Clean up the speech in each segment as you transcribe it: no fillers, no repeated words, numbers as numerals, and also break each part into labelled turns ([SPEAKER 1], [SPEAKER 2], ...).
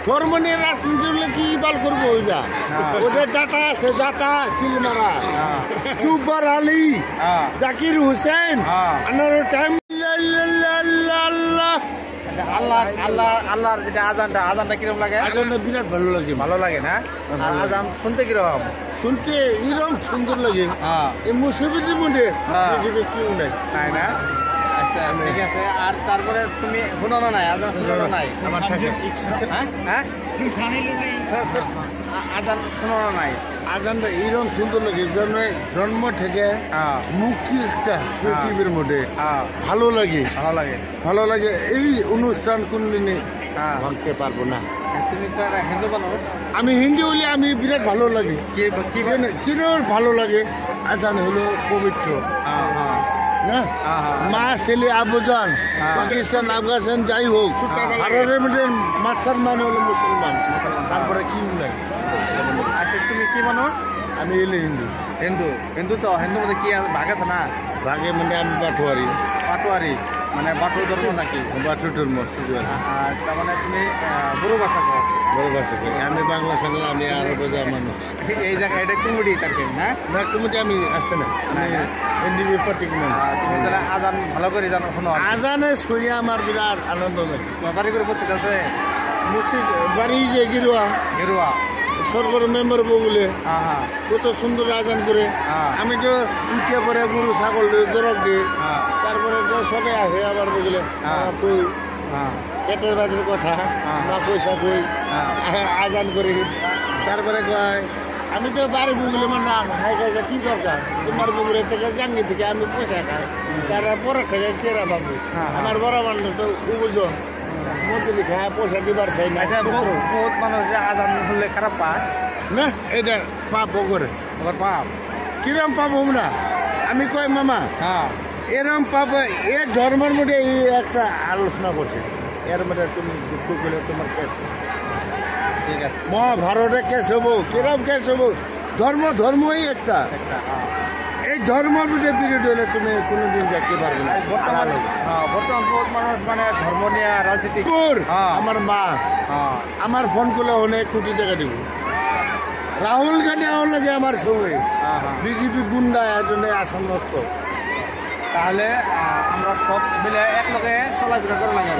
[SPEAKER 1] ধর্ম নিয়ে রাজনীতি হলে কি বাল করবো ওইটা ওদের ডাটা আছে ডাটা সিলমারা জুব্বার আলী জাকির হোসেন টাইম
[SPEAKER 2] আল্লাহর যেটা আজানটা কিরকম লাগে?
[SPEAKER 1] আজানটা বিরাট ভালো লাগে
[SPEAKER 2] না? আর আজান শুনতে কিরকম?
[SPEAKER 1] শুনতে এরকম সুন্দর লাগে এই মুসিবতের মধ্যে কেউ নাই
[SPEAKER 2] তাই না? আচ্ছা ঠিক আছে। আর তারপরে তুমি শুনো নাই আজান শুনো নাই?
[SPEAKER 1] আমার থাকে
[SPEAKER 2] আজান শুনো নাই?
[SPEAKER 1] আজানটা এইরকম সুন্দর লাগে জন্ম থেকে মুক্তি একটা পৃথিবীর মধ্যে ভালো লাগে এই অনুষ্ঠান কোনদিনে ভাঙতে পারবো না।
[SPEAKER 2] তুমি তো একটা হিন্দু মানুষ।
[SPEAKER 1] আমি হিন্দু হলে আমি বিরাট ভালো লাগে কেন ভালো লাগে আজান হলো পবিত্র না মা ছেলে আবুজান পাকিস্তান আফগানিস্তান যাই হোক ভারতের মধ্যে মাস্টার মান হলো মুসলমান তারপরে কি নাই।
[SPEAKER 2] আচ্ছা তুমি কি মানুষ?
[SPEAKER 1] আমি এলে
[SPEAKER 2] হিন্দু তো হিন্দুর মধ্যে কি ভাগ আছে না?
[SPEAKER 1] ভাগে মানে আমি
[SPEAKER 2] পাটোয়ারি মানে বাটু ধর্ম নাকি?
[SPEAKER 1] বাটু ধর্ম।
[SPEAKER 2] তার মানে তুমি বড় ভাষা কো?
[SPEAKER 1] বড় ভাষা কই আমি বাংলা সঙ্গে আমি আরো বোঝা মানুষ।
[SPEAKER 2] এই জায়গা এটা কুমুডি তারকে না?
[SPEAKER 1] না কুমুডি আমি আসছে না এনডিবি পার্টি তুমি
[SPEAKER 2] যারা আজান ভালো করে জানো শোনো?
[SPEAKER 1] আজানে শুনে আমার বিরাট আনন্দ লাগে।
[SPEAKER 2] বাড়ি করে মসজিদ আছে?
[SPEAKER 1] মসজিদ বাড়ি যে গেরুয়া সরকার মেম্বার বলে কত সুন্দর আজান করে আমি তো উঠে পরে গরু ছাগল দরক দিই তারপরে তো সবে আসে আবার বুঝলে কই পেটের বাজার কথা মা পয়সা কই আজান করি তারপরে কয় আমি তো বাড়ি বুঝলে মানে খাই খাই কি দরকার তোমার বুঝলে থেকে জাঙ্গি থেকে আমি পয়সা খাই তারা পরে খাই চেরা পাবো আমার বড় মানুষ তো বুঝো মন্দির খায় পয়সা দিবার চাই না।
[SPEAKER 2] বহুত মানুষ আজান শুনলে খারাপ পায়
[SPEAKER 1] না এটা পাপ করে
[SPEAKER 2] পাপ
[SPEAKER 1] কিরম পাপ হোক না আমি কই মামা এরম পাপ এ ধর্মের মধ্যে এই একটা আলোচনা করছে এর মধ্যে তুমি দুঃখ করলে তোমার কেস
[SPEAKER 2] ঠিক আছে
[SPEAKER 1] মহাভারতে কেস হবো কিরম কেস হবো ধর্মই একটা এই ধর্মের মধ্যে বিরোধী হলে তুমি কোনোদিন যাইতে পারবে না।
[SPEAKER 2] বর্তমান বহুত মানুষ মানে ধর্ম নিয়ে রাজনীতি
[SPEAKER 1] আমার মা আমার ফোন করলে অনেক কোটি টাকা দিব রাহুল গান্ধী আমার লাগে আমার সঙ্গে বিজেপি গুন্ডা এজন্য আসন নষ্ট
[SPEAKER 2] তাহলে আমরা সব মিলে একলগে চলাফেরা করে লাগে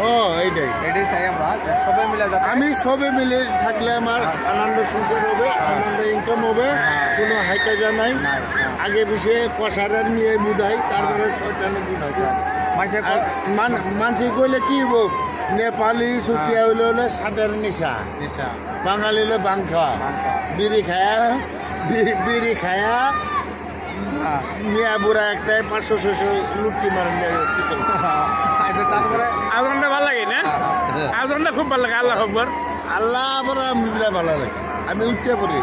[SPEAKER 2] এইটাই চাই আমরা সবাই মিলে
[SPEAKER 1] আমি সবে মিলে থাকলে আমার আনন্দ সংসার হবে আনন্দ ইনকাম হবে কোনো হাইকাজা নাই আগে পিছিয়ে পয়সাটার নিয়ে বুঝাই তারপরে ছয়টানে বুঝাই মানুষ কইলে কি হবো নেপালি সুতিয়া হইলে হলে সাদের নেশা বাঙালি হলে বাং খাওয়া বিড়ি খায়া মিয়া বুড়া একটাই 500-600 লুটকি মারেন
[SPEAKER 2] তারপরে
[SPEAKER 3] আজানটা ভালো লাগে না? আজানটা খুব ভালো লাগে। আল্লাহ আকবার
[SPEAKER 1] আল্লাহ আবার ভালো লাগে আমি উঠতে পড়ি